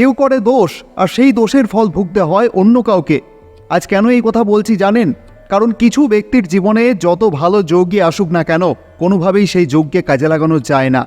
কেউ করে দোষ আর সেই দোষের ফল ভুগতে হয় অন্য কাউকে। আজ কেন এই কথা বলছি জানেন? কারণ কিছু ব্যক্তির জীবনে যত ভালো যোগই আসুক না কেন, কোনোভাবেই সেই যোগকে কাজে লাগানো যায় না।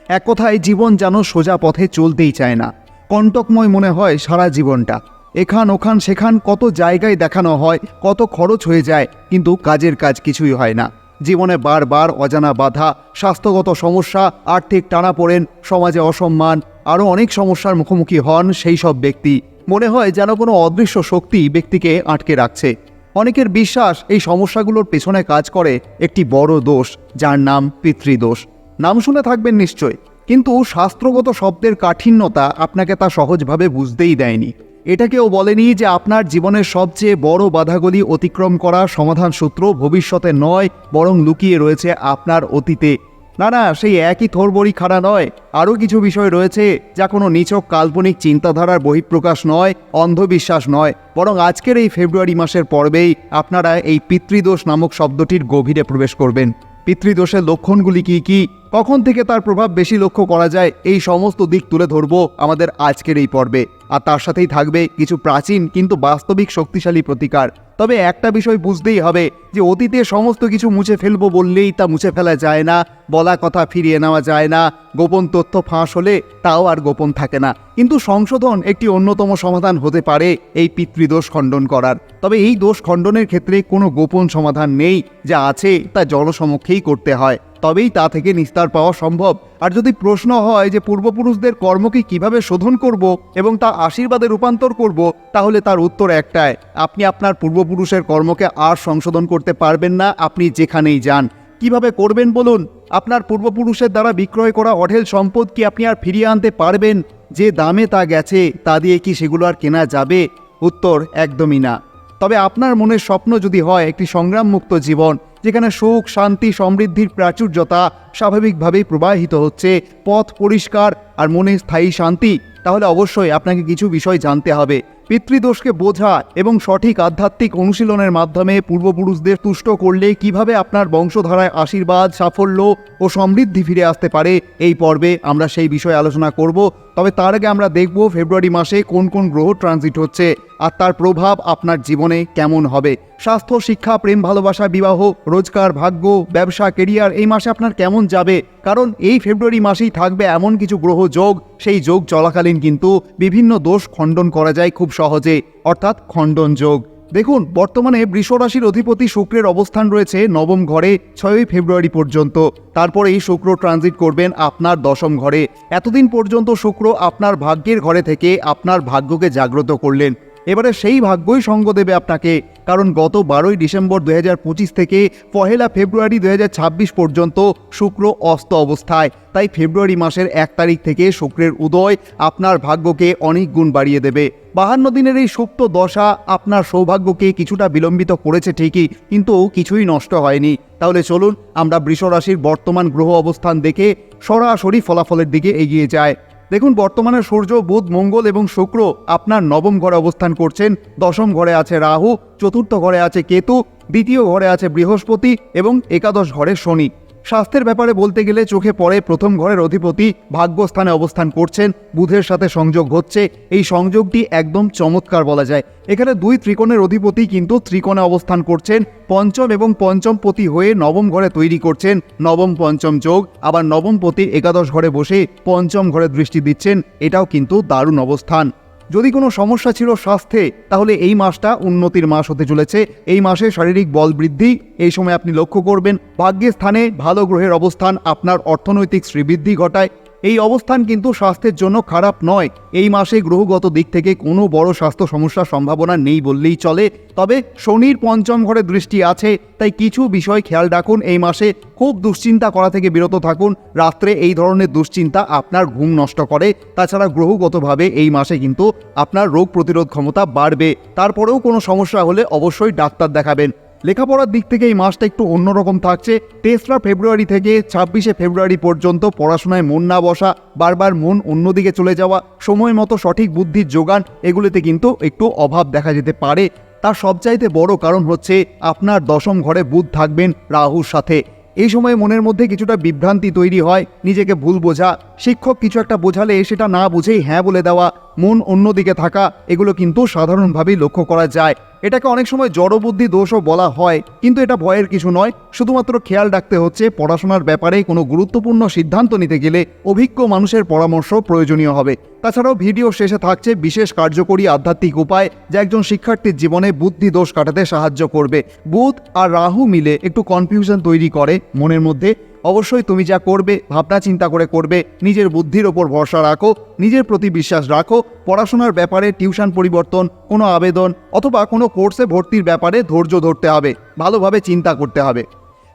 এক কথায় জীবন যেন সোজা পথে চলতেই চায় না, কণ্টকময় মনে হয় সারা জীবনটা। এখান ওখান সেখান কত জায়গায় দেখানো হয়, কত খরচ হয়ে যায়, কিন্তু কাজের কাজ কিছুই হয় না। জীবনে বারবার অজানা বাধা, স্বাস্থ্যগত সমস্যা, আর্থিক টানাপোড়েন, সমাজে অসম্মান, আরও অনেক সমস্যার মুখোমুখি হন সেই সব ব্যক্তি। মনে হয় যেন কোনো অদৃশ্য শক্তি ব্যক্তিকে আটকে রাখছে। অনেকের বিশ্বাস এই সমস্যাগুলোর পেছনে কাজ করে একটি বড় দোষ, যার নাম পিতৃদোষ। নাম শুনে থাকবেন নিশ্চয়, কিন্তু শাস্ত্রগত শব্দের কাঠিন্যতা আপনাকে তা সহজভাবে বুঝতেই দেয়নি। এটা কেউ বলেনি যে আপনার জীবনের সবচেয়ে বড় বাধাগুলি অতিক্রম করা সমাধান সূত্র ভবিষ্যতে নয়, বরং লুকিয়ে রয়েছে আপনার অতীতে। না, সেই একই থোড়বড়ি খাড়া নয়, আরও কিছু বিষয় রয়েছে যা কোনো নিছক কাল্পনিক চিন্তাধারার বহিঃপ্রকাশ নয়, অন্ধবিশ্বাস নয়, বরং আজকের এই ফেব্রুয়ারি মাসের পর্বেই আপনারা এই পিতৃদোষ নামক শব্দটির গভীরে প্রবেশ করবেন। পিতৃদোষের লক্ষণগুলি কী কী, কখন থেকে তার প্রভাব বেশি লক্ষ্য করা যায়, এই সমস্ত দিক তুলে ধরব আমাদের আজকের এই পর্বে। আর তার সাথেই থাকবে কিছু প্রাচীন কিন্তু বাস্তবিক শক্তিশালী প্রতিকার। তবে একটা বিষয় বুঝতেই হবে যে অতীতে সমস্ত কিছু মুছে ফেলবো বললেই তা মুছে ফেলা যায় না, বলা কথা ফিরিয়ে নেওয়া যায় না, গোপন তথ্য ফাঁস হলে তাও আর গোপন থাকে না। কিন্তু সংশোধন একটি অন্যতম সমাধান হতে পারে এই পিতৃদোষ খণ্ডন করার। তবে এই দোষ খণ্ডনের ক্ষেত্রে কোনো গোপন সমাধান নেই, যা আছে তা জনসমক্ষেই করতে হয়, তবেই তা থেকে নিস্তার পাওয়া সম্ভব। আর যদি প্রশ্ন হয় যে পূর্বপুরুষদের কর্মকে কিভাবে শোধন করব এবং তা আশীর্বাদে রূপান্তর করব, তাহলে তার উত্তর একটাই: আপনি আপনার পূর্বপুরুষের কর্মকে আর সংশোধন করতে পারবেন না, আপনি যেখানেই যান। কিভাবে করবেন বলুন? আপনার পূর্বপুরুষের দ্বারা বিক্রয় করা অঢেল সম্পদ কি আপনি আর ফিরিয়ে আনতে পারবেন? যে দামে তা গেছে তা দিয়ে কি সেগুলো আর কেনা যাবে? উত্তর একদমই না। তবে আপনার মনের স্বপ্ন যদি হয় একটি সংগ্রামমুক্ত জীবন, যেখানে সুখ, শান্তি, সমৃদ্ধির প্রাচুর্যতা স্বাভাবিকভাবেই প্রবাহিত হচ্ছে, পথ পরিষ্কার আর মনে স্থায়ী শান্তি, তাহলে অবশ্যই আপনাকে কিছু বিষয় জানতে হবে। পিতৃদোষকে বোঝা এবং সঠিক আধ্যাত্মিক অনুশীলনের মাধ্যমে পূর্বপুরুষদের তুষ্ট করলে কিভাবে আপনার বংশধারায় আশীর্বাদ, সাফল্য ও সমৃদ্ধি ফিরে আসতে পারে, এই পর্বে আমরা সেই বিষয়ে আলোচনা করব। তবে তার আগে আমরা দেখব ফেব্রুয়ারি মাসে কোন কোন গ্রহ ট্রানজিট হচ্ছে আর তার প্রভাব আপনার জীবনে কেমন হবে। স্বাস্থ্য, শিক্ষা, প্রেম, ভালোবাসা, বিবাহ, রোজগার, ভাগ্য, ব্যবসা, কেরিয়ার এই মাসে আপনার কেমন যাবে, কারণ এই ফেব্রুয়ারি মাসেই থাকবে এমন কিছু গ্রহ যোগ, সেই যোগ চলাকালীন কিন্তু বিভিন্ন দোষ খণ্ডন করা যায় খুব সহজে, অর্থাৎ খণ্ডন যোগ। দেখুন, বর্তমানে বৃষ রাশির অধিপতি শুক্রের অবস্থান রয়েছে নবম ঘরে 6ই ফেব্রুয়ারি পর্যন্ত। তারপরেই শুক্র ট্রানজিট করবেন আপনার দশম ঘরে। এতদিন পর্যন্ত শুক্র আপনার ভাগ্যের ঘরে থেকে আপনার ভাগ্যকে জাগ্রত করলেন। এবারে সেই ভাগ্যই সঙ্গ দেবে আপনাকে, কারণ গত 12ই ডিসেম্বর 2025 থেকে 1 ফেব্রুয়ারি 2026 পর্যন্ত শুক্র অস্ত অবস্থায়। তাই ফেব্রুয়ারি মাসের 1 তারিখ থেকে শুক্রের উদয় আপনার ভাগ্যকে অনেক গুণ বাড়িয়ে দেবে। 52 দিনের এই সুপ্ত দশা আপনার সৌভাগ্যকে কিছুটা বিলম্বিত করেছে ঠিকই, কিন্তু কিছুই নষ্ট হয়নি। তাহলে চলুন আমরা বৃষ রাশির বর্তমান গ্রহ অবস্থান দেখে সরাসরি ফলাফলের দিকে এগিয়ে যায়। দেখুন, বর্তমানে সূর্য, বুধ, মঙ্গল এবং শুক্র আপনার নবম ঘরে অবস্থান করছেন। দশম ঘরে আছে রাহু, চতুর্থ ঘরে আছে কেতু, দ্বিতীয় ঘরে আছে বৃহস্পতি এবং একাদশ ঘরে শনি। স্বাস্থ্যের ব্যাপারে বলতে গেলে চোখে পড়ে প্রথম ঘরের অধিপতি ভাগ্যস্থানে অবস্থান করছেন, বুধের সাথে সংযোগ হচ্ছে। এই সংযোগটি একদম চমৎকার বলা যায়। এখানে দুই ত্রিকোণের অধিপতি কিন্তু ত্রিকোণে অবস্থান করছেন, পঞ্চম এবং পঞ্চম পতি হয়ে নবম ঘরে তৈরি করছেন নবম পঞ্চম যোগ। আবার নবম পতির একাদশ ঘরে বসে পঞ্চম ঘরে দৃষ্টি দিচ্ছেন, এটাও কিন্তু দারুণ অবস্থান। যদি কোনো সমস্যা ছিল স্বাস্থ্যে, তাহলে এই মাসটা উন্নতির মাস হতে চলেছে। এই মাসে শারীরিক বল বৃদ্ধি এই সময় আপনি লক্ষ্য করবেন। ভাগ্যের স্থানে ভালো গ্রহের অবস্থান আপনার অর্থনৈতিক শ্রীবৃদ্ধি ঘটায়। এই অবস্থান কিন্তু স্বাস্থ্যের জন্য খারাপ নয়। এই মাসে গ্রহগত দিক থেকে কোনো বড় স্বাস্থ্য সমস্যার সম্ভাবনা নেই বললেই চলে। তবে শনির পঞ্চম ঘরে দৃষ্টি আছে, তাই কিছু বিষয় খেয়াল রাখুন। এই মাসে খুব দুশ্চিন্তা করা থেকে বিরত থাকুন। রাত্রে এই ধরনের দুশ্চিন্তা আপনার ঘুম নষ্ট করে। তাছাড়া গ্রহগতভাবে এই মাসে কিন্তু আপনার রোগ প্রতিরোধ ক্ষমতা বাড়বে। তারপরেও কোনো সমস্যা হলে অবশ্যই ডাক্তার দেখাবেন। লেখাপড়ার দিক থেকে এই মাসটা একটু অন্যরকম থাকছে। 23 ফেব্রুয়ারি থেকে 26 ফেব্রুয়ারি পর্যন্ত পড়াশোনায় মন না বসা, বারবার মন অন্যদিকে চলে যাওয়া, সময় মতো সঠিক বুদ্ধির যোগান, এগুলিতে কিন্তু একটু অভাব দেখা যেতে পারে। তার সবচাইতে বড় কারণ হচ্ছে আপনার দশম ঘরে বুধ থাকবেন রাহুর সাথে। এই সময় মনের মধ্যে কিছুটা বিভ্রান্তি তৈরি হয়, নিজেকে ভুল বোঝা, শিক্ষক কিছু একটা বোঝালে সেটা না বুঝেই হ্যাঁ বলে দেওয়া, মন অন্যদিকে থাকা, এগুলো কিন্তু সাধারণভাবেই লক্ষ্য করা যায়। এটাকে অনেক সময় জড়বুদ্ধি দোষও বলা হয়, কিন্তু এটা ভয়ের কিছু নয়। শুধুমাত্র খেয়াল রাখতে হচ্ছে পড়াশোনার ব্যাপারে কোনো গুরুত্বপূর্ণ সিদ্ধান্ত নিতে গেলে অভিজ্ঞ মানুষের পরামর্শ প্রয়োজনীয় হবে। তাছাড়াও ভিডিও শেষে থাকছে বিশেষ কার্যকরী আধ্যাত্মিক উপায় যা একজন শিক্ষার্থীর জীবনে বুদ্ধি দোষ কাটাতে সাহায্য করবে। বুধ আর রাহু মিলে একটু কনফিউশন তৈরি করে মনের মধ্যে। অবশ্যই তুমি যা করবে ভাবনা চিন্তা করে করবে, নিজের বুদ্ধির ওপর ভরসা রাখো, নিজের প্রতি বিশ্বাস রাখো। পড়াশোনার ব্যাপারে টিউশন পরিবর্তন, কোনো আবেদন অথবা কোনো কোর্সে ভর্তির ব্যাপারে ধৈর্য ধরতে হবে, ভালোভাবে চিন্তা করতে হবে।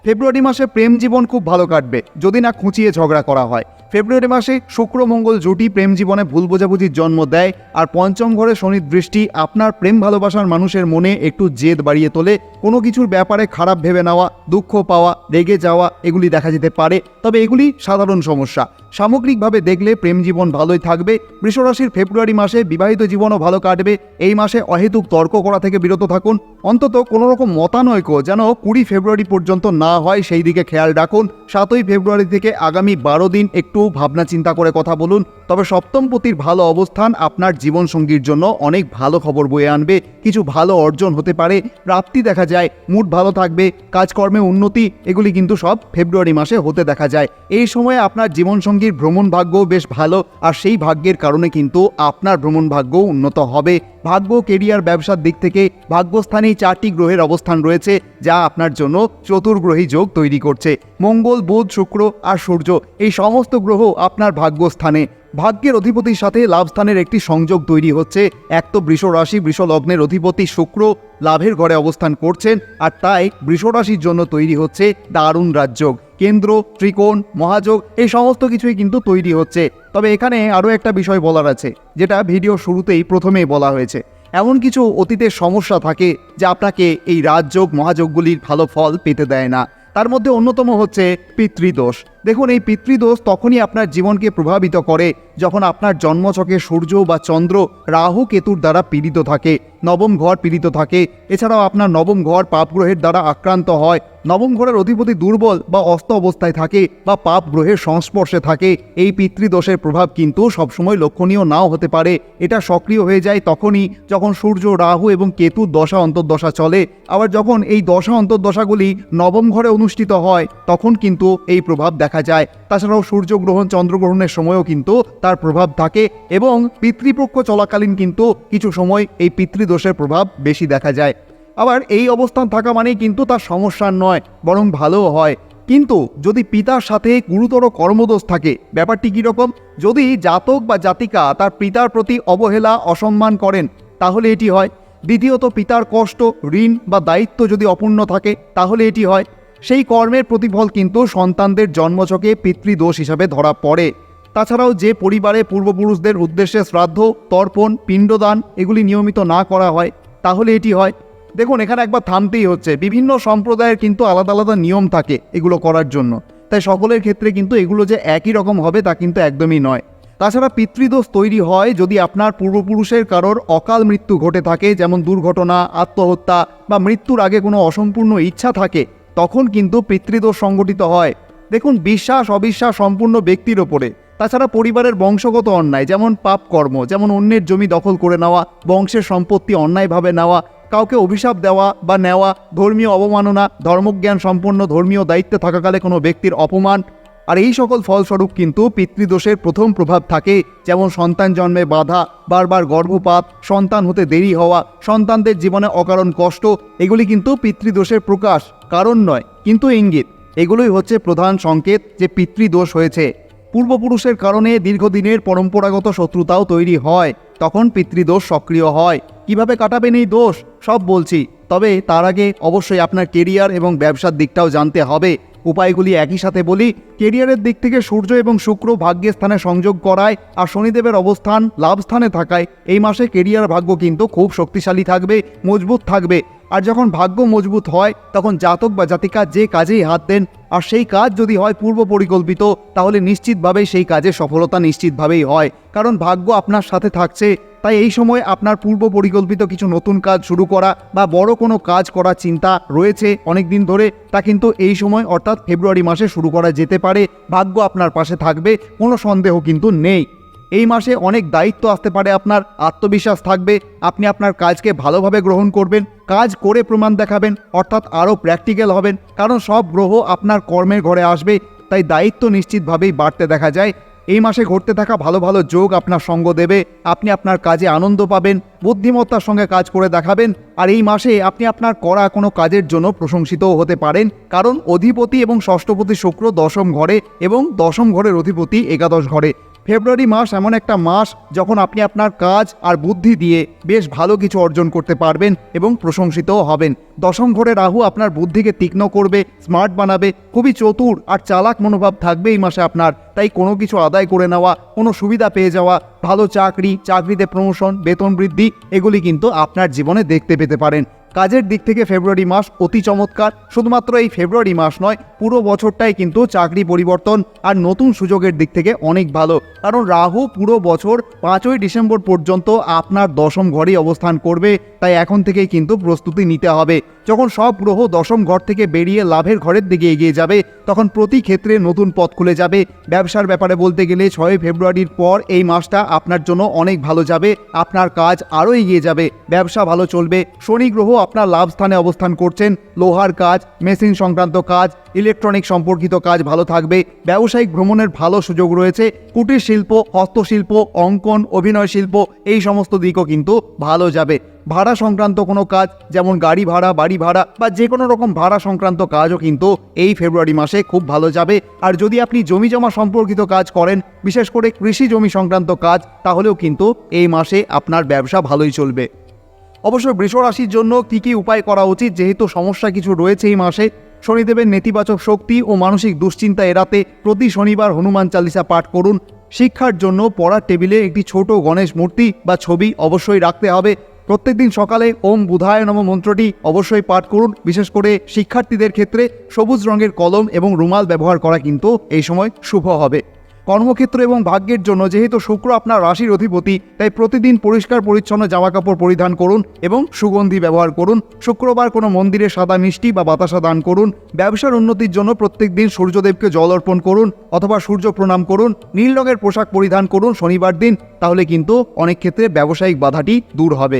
ফেব্রুয়ারি মাসে প্রেম জীবন খুব ভালো কাটবে যদি না খুঁচিয়ে ঝগড়া করা হয়। ফেব্রুয়ারি মাসে শুক্র মঙ্গল জুটি প্রেম জীবনে ভুল বোঝাবুঝির জন্ম দেয়, আর পঞ্চম ঘরে শনির দৃষ্টি আপনার প্রেম ভালোবাসার মানুষের মনে একটু জেদ বাড়িয়ে তোলে। কোনো কিছুর ব্যাপারে খারাপ ভেবে নেওয়া, দুঃখ পাওয়া, রেগে যাওয়া এগুলি দেখা যেতে পারে, তবে এগুলি সাধারণ সমস্যা। সামগ্রিকভাবে দেখলে প্রেম জীবন ভালোই থাকবে। বৃষরাশির ফেব্রুয়ারি মাসে বিবাহিত জীবনও ভালো কাটবে। এই মাসে অহেতুক তর্ক করা থেকে বিরত থাকুন, অন্তত কোনো রকম মতানৈক্য যেন 20 ফেব্রুয়ারি পর্যন্ত না হয় সেই দিকে খেয়াল রাখুন। 7ই ফেব্রুয়ারি থেকে আগামী 12 দিন একটু ভাবনা চিন্তা করে কথা বলুন। তবে সপ্তমপতির ভালো অবস্থান আপনার জীবনসঙ্গীর জন্য অনেক ভালো খবর বয়ে আনবে, কিছু ভালো অর্জন হতে পারে, প্রাপ্তি দেখা যায়, মুড ভালো থাকবে, কাজকর্মে উন্নতি, এগুলি কিন্তু সব ফেব্রুয়ারি মাসে হতে দেখা যায়। এই সময়ে আপনার জীবনসঙ্গীর ভ্রমণ ভাগ্যও বেশ ভালো, আর সেই ভাগ্যের কারণে কিন্তু আপনার ভ্রমণ ভাগ্যও উন্নত হবে। ভাগ্য, কেরিয়ার, ব্যবসার দিক থেকে ভাগ্যস্থানেই 4টি গ্রহের অবস্থান রয়েছে যা আপনার জন্য চতুর্গ্রহী যোগ তৈরি করছে। মঙ্গল, বুধ, শুক্র আর সূর্য এই সমস্ত গ্রহ আপনার ভাগ্যস্থানে। ভাগ্যের অধিপতির সাথে লাভস্থানের একটি সংযোগ তৈরি হচ্ছে। এক তো বৃষ রাশি, বৃষ লগ্নের অধিপতি শুক্র লাভের ঘরে অবস্থান করছেন, আর তাই বৃষ রাশির জন্য তৈরি হচ্ছে দারুণ রাজযোগ। কেন্দ্র, ত্রিকোণ, মহাযোগ এই সমস্ত কিছুই কিন্তু তৈরি হচ্ছে। তবে এখানে আরও একটা বিষয় বলার আছে, যেটা ভিডিও শুরুতেই প্রথমেই বলা হয়েছে। এমন কিছু অতীতের সমস্যা থাকে যা আপনাকে এই রাজযোগ মহাযোগগুলির ভালো ফল পেতে দেয় না। তার মধ্যে অন্যতম হচ্ছে পিতৃদোষ। দেখুন, এই পিতৃদোষ তখনই আপনার জীবনকে প্রভাবিত করে যখন আপনার জন্মছকে সূর্য বা চন্দ্র রাহু কেতুর দ্বারা পীড়িত থাকে, নবম ঘর পীড়িত থাকে। এছাড়াও আপনার নবম ঘর পাপ গ্রহের দ্বারা আক্রান্ত হয়, নবম ঘরের অধিপতি দুর্বল বা অস্ত অবস্থায় থাকে বা পাপ গ্রহের সংস্পর্শে থাকে। এই পিতৃদোষের প্রভাব কিন্তু সবসময় লক্ষণীয় নাও হতে পারে। এটা সক্রিয় হয়ে যায় তখনই যখন সূর্য, রাহু এবং কেতুর দশা অন্তর্দশা চলে। আবার যখন এই দশা অন্তর্দশাগুলি নবম ঘরে অনুষ্ঠিত হয় তখন কিন্তু এই প্রভাব দেখা যায়। তাছাড়াও সূর্যগ্রহণ, চন্দ্রগ্রহণের সময়ও কিন্তু তার প্রভাব থাকে, এবং পিতৃপক্ষ চলাকালীন কিন্তু কিছু সময় এই পিতৃদোষের প্রভাব বেশি দেখা যায়। আবার এই অবস্থান থাকা মানেই কিন্তু তার সমস্যা নয়, বরং ভালোও হয়। কিন্তু যদি পিতার সাথে গুরুতর কর্মদোষ থাকে, ব্যাপারটি কীরকম? যদি জাতক বা জাতিকা তার পিতার প্রতি অবহেলা, অসম্মান করেন তাহলে এটি হয়। দ্বিতীয়ত, পিতার কষ্ট, ঋণ বা দায়িত্ব যদি অপূর্ণ থাকে তাহলে এটি হয়। সেই কর্মের প্রতিফল কিন্তু সন্তানদের জন্মছকে পিতৃদোষ হিসাবে ধরা পড়ে। তাছাড়াও যে পরিবারে পূর্বপুরুষদের উদ্দেশ্যে শ্রাদ্ধ, তর্পণ, পিণ্ডদান এগুলি নিয়মিত না করা হয় তাহলে এটি হয়। দেখুন, এখানে একবার থামতেই হচ্ছে। বিভিন্ন সম্প্রদায়ের কিন্তু আলাদা আলাদা নিয়ম থাকে এগুলো করার জন্য, তাই সকলের ক্ষেত্রে কিন্তু এগুলো যে একই রকম হবে তা কিন্তু একদমই নয়। তাছাড়া পিতৃদোষ তৈরি হয় যদি আপনার পূর্বপুরুষের কারোর অকাল মৃত্যু ঘটে থাকে, যেমন দুর্ঘটনা, আত্মহত্যা বা মৃত্যুর আগে কোনো অসম্পূর্ণ ইচ্ছা থাকে, তখন কিন্তু পিতৃদোষ সংঘটিত হয়। দেখুন, বিশ্বাস অবিশ্বাস সম্পূর্ণ ব্যক্তির ওপরে। তাছাড়া পরিবারের বংশগত অন্যায়, যেমন পাপ কর্ম, যেমন অন্যের জমি দখল করে নেওয়া, বংশের সম্পত্তি অন্যায়ভাবে নেওয়া, কাউকে অভিশাপ দেওয়া বা নেওয়া, ধর্মীয় অবমাননা, ধর্মজ্ঞান সম্পন্ন ধর্মীয় দায়িত্বে থাকাকালে কোনো ব্যক্তির অপমান, আর এই সকল ফলস্বরূপ কিন্তু পিতৃদোষের প্রথম প্রভাব থাকে। যেমন সন্তান জন্মে বাধা, বারবার গর্ভপাত, সন্তান হতে দেরি হওয়া, সন্তানদের জীবনে অকারণ কষ্ট, এগুলি কিন্তু পিতৃদোষের প্রকাশ, কারণ নয় কিন্তু ইঙ্গিত। এগুলোই হচ্ছে প্রধান সংকেত যে পিতৃদোষ হয়েছে। পূর্বপুরুষের কারণে দীর্ঘদিনের পরম্পরাগত শত্রুতাও তৈরি হয়, তখন পিতৃদোষ সক্রিয় হয়। কিভাবে কাটাবেন এই দোষ সব বলছি, তবে তার আগে অবশ্যই আপনার কেরিয়ার এবং ব্যবসার দিকটাও জানতে হবে। উপায়গুলি একই সাথে বলি। কেরিয়ারের দিক থেকে সূর্য এবং শুক্র ভাগ্যের স্থানে সংযোগ করায়, আর শনিদেবের অবস্থান লাভ স্থানে থাকায় এই মাসে কেরিয়ার ভাগ্য কিন্তু খুব শক্তিশালী থাকবে, মজবুত থাকবে। আর যখন ভাগ্য মজবুত হয় তখন জাতক বা জাতিকা যে কাজেই হাত দেন আর সেই কাজ যদি হয় পূর্ব পরিকল্পিত, তাহলে নিশ্চিতভাবেই সেই কাজে সফলতা নিশ্চিতভাবেই হয়, কারণ ভাগ্য আপনার সাথে থাকছে। তাই এই সময় আপনার পূর্ব পরিকল্পিত কিছু নতুন কাজ শুরু করা বা বড় কোনো কাজ করার চিন্তা রয়েছে অনেক দিন ধরে, তা কিন্তু এই সময় অর্থাৎ ফেব্রুয়ারি মাসে শুরু করা যেতে পারে। ভাগ্য আপনার পাশে থাকবে, কোনো সন্দেহ কিন্তু নেই। এই মাসে অনেক দায়িত্ব আসতে পারে, আপনার আত্মবিশ্বাস থাকবে, আপনি আপনার কাজকে ভালোভাবে গ্রহণ করবেন, কাজ করে প্রমাণ দেখাবেন, অর্থাৎ আরও প্র্যাকটিক্যাল হবেন, কারণ সব গ্রহ আপনার কর্মের ঘরে আসবে। তাই দায়িত্ব নিশ্চিতভাবেই বাড়তে দেখা যায়। এই মাসে ঘটতে থাকা ভালো ভালো যোগ আপনার সঙ্গ দেবে, আপনি আপনার কাজে আনন্দ পাবেন, বুদ্ধিমত্তার সঙ্গে কাজ করে দেখাবেন। আর এই মাসে আপনি আপনার করা কোনো কাজের জন্য প্রশংসিতও হতে পারেন, কারণ অধিপতি এবং ষষ্ঠপতি শুক্র দশম ঘরে এবং দশম ঘরের অধিপতি একাদশ ঘরে। ফেব্রুয়ারি মাস এমন একটা মাস যখন আপনি আপনার কাজ আর বুদ্ধি দিয়ে বেশ ভালো কিছু অর্জন করতে পারবেন এবং প্রশংসিতও হবেন। দশম ঘরে রাহু আপনার বুদ্ধিকে তীক্ষ্ণ করবে, স্মার্ট বানাবে, খুবই চতুর আর চালাক মনোভাব থাকবে এই মাসে আপনার। তাই কোনো কিছু আদায় করে নেওয়া, কোনো সুবিধা পেয়ে যাওয়া, ভালো চাকরি, চাকরিতে প্রমোশন, বেতন বৃদ্ধি, এগুলি কিন্তু আপনার জীবনে দেখতে পেতে পারেন। কাজের দিক থেকে ফেব্রুয়ারি মাস অতি চমৎকার। শুধুমাত্র এই ফেব্রুয়ারি মাস নয়, পুরো বছরটাই কিন্তু চাকরি পরিবর্তন আর নতুন সুযোগের দিক থেকে অনেক ভালো, কারণ রাহু পুরো বছর 5ই ডিসেম্বর পর্যন্ত আপনার দশম ঘরেই অবস্থান করবে। তাই এখন থেকেই কিন্তু প্রস্তুতি নিতে হবে। যখন সব গ্রহ দশম ঘর থেকে বেরিয়ে লাভের ঘরের দিকে এগিয়ে যাবে, তখন প্রতি ক্ষেত্রে নতুন পথ খুলে যাবে। ব্যবসার ব্যাপারে বলতে গেলে 6 ফেব্রুয়ারির পর এই মাসটা আপনার জন্য অনেক ভালো যাবে, আপনার কাজ আরও এগিয়ে যাবে, ব্যবসা ভালো চলবে। শনি গ্রহ আপনার লাভ স্থানে অবস্থান করছেন, লোহার কাজ, মেশিন সংক্রান্ত কাজ, ইলেকট্রনিক সম্পর্কিত কাজ ভালো থাকবে। ব্যবসায়িক ভ্রমণের ভালো সুযোগ রয়েছে। কুটির শিল্প, হস্তশিল্প, অঙ্কন, অভিনয় শিল্প, এই সমস্ত দিকও কিন্তু ভালো যাবে। ভাড়া সংক্রান্ত কোনো কাজ, যেমন গাড়ি ভাড়া, বাড়ি ভাড়া বা যে কোনো রকম ভাড়া সংক্রান্ত কাজও কিন্তু এই ফেব্রুয়ারি মাসে খুব ভালো যাবে। আর যদি আপনি জমি জমা সম্পর্কিত কাজ করেন, বিশেষ করে কৃষি জমি সংক্রান্ত কাজ, তাহলেও কিন্তু এই মাসে আপনার ব্যবসা ভালোই চলবে। অবশ্য বৃষ রাশির জন্য কী কী উপায় করা উচিত, যেহেতু সমস্যা কিছু রয়েছে এই মাসে। শনিদেবের নেতিবাচক শক্তি ও মানসিক দুশ্চিন্তা এড়াতে প্রতি শনিবার হনুমান চালিসা পাঠ করুন। শিক্ষার জন্য পড়ার টেবিলে একটি ছোট গণেশ মূর্তি বা ছবি অবশ্যই রাখতে হবে। প্রত্যেকদিন সকালে ওম বুধায় নমঃ মন্ত্রটি অবশ্যই পাঠ করুন। বিশেষ করে শিক্ষার্থীদের ক্ষেত্রে সবুজ রঙের কলম এবং রুমাল ব্যবহার করা কিন্তু এই সময় শুভ হবে। কর্মক্ষেত্র এবং ভাগ্যের জন্য যেহেতু শুক্র আপনার রাশির অধিপতি, তাই প্রতিদিন পরিষ্কার পরিচ্ছন্ন জামাকাপড় পরিধান করুন এবং সুগন্ধি ব্যবহার করুন। শুক্রবার কোনো মন্দিরে সাদা মিষ্টি বা বাতাসা দান করুন। ব্যবসার উন্নতির জন্য প্রত্যেকদিন সূর্যদেবকে জল অর্পণ করুন অথবা সূর্য প্রণাম করুন। নীল রঙের পোশাক পরিধান করুন শনিবার দিন, তাহলে কিন্তু অনেক ক্ষেত্রে ব্যবসায়িক বাধাটি দূর হবে।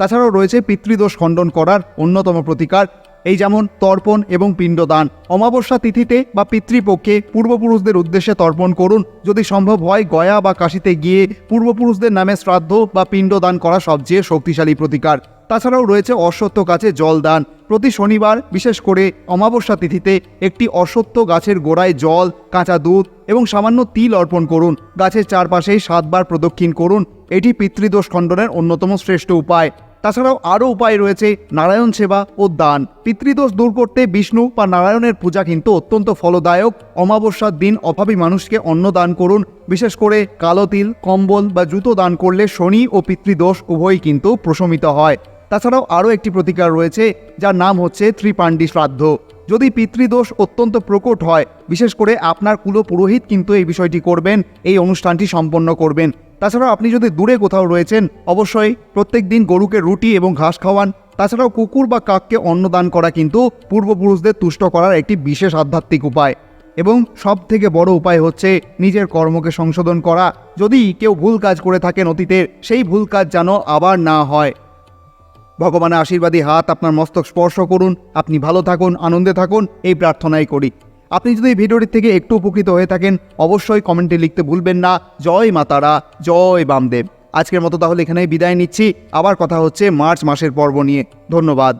তাছাড়াও রয়েছে পিতৃদোষ খণ্ডন করার অন্যতম প্রতিকার, এই যেমন তর্পণ এবং পিণ্ডদান। অমাবস্যা তিথিতে বা পিতৃপক্ষে পূর্বপুরুষদের উদ্দেশ্যে তর্পণ করুন। যদি সম্ভব হয় গয়া বা কাশীতে গিয়ে পূর্বপুরুষদের নামে শ্রাদ্ধ বা পিণ্ডদান করা সবচেয়ে শক্তিশালী প্রতিকার। তাছাড়াও রয়েছে অশ্বত্থ গাছে জল দান। প্রতি শনিবার বিশেষ করে অমাবস্যা তিথিতে একটি অশ্বত্থ গাছের গোড়ায় জল, কাঁচা দুধ এবং সামান্য তিল অর্পণ করুন। গাছের চারপাশেই 7 বার প্রদক্ষিণ করুন। এটি পিতৃদোষ খণ্ডনের অন্যতম শ্রেষ্ঠ উপায়। তাছাড়াও আরও উপায় রয়েছে নারায়ণ সেবা ও দান। পিতৃদোষ দূর করতে বিষ্ণু বা নারায়ণের পূজা কিন্তু অত্যন্ত ফলদায়ক। অমাবস্যার দিন অভাবী মানুষকে অন্ন দান করুন। বিশেষ করে কালো তিল, কম্বল বা জুতো দান করলে শনি ও পিতৃদোষ উভয়ই কিন্তু প্রশমিত হয়। তাছাড়াও আরও একটি প্রতিকার রয়েছে, যার নাম হচ্ছে ত্রিপাণ্ডি শ্রাদ্ধ। যদি পিতৃদোষ অত্যন্ত প্রকট হয়, বিশেষ করে আপনার কুলপুরোহিত কিন্তু এই বিষয়টি করবেন, এই অনুষ্ঠানটি সম্পন্ন করবেন। তাছাড়াও আপনি যদি দূরে কোথাও রয়েছেন, অবশ্যই প্রত্যেক দিন গরুকে রুটি এবং ঘাস খাওয়ান। তাছাড়াও কুকুর বা কাককে অন্নদান করা কিন্তু পূর্বপুরুষদের তুষ্ট করার একটি বিশেষ আধ্যাত্মিক উপায়। এবং সব থেকে বড় উপায় হচ্ছে নিজের কর্মকে সংশোধন করা। যদি কেউ ভুল কাজ করে থাকেন অতীতের, সেই ভুল কাজ যেন আবার না হয়। ভগবানের আশীর্বাদী হাত আপনার মস্তক স্পর্শ করুন। আপনি ভালো থাকুন, আনন্দে থাকুন, এই প্রার্থনাই করি। আপনি যদি এই ভিডিওটি থেকে একটু উপকৃত হয়ে থাকেন, অবশ্যই কমেন্টে লিখতে ভুলবেন না জয় মাতারা, জয় বামদেব। আজকের মতো তাহলে এখানেই বিদায় নিচ্ছি। আবার কথা হচ্ছে মার্চ মাসের পর্ব নিয়ে। ধন্যবাদ।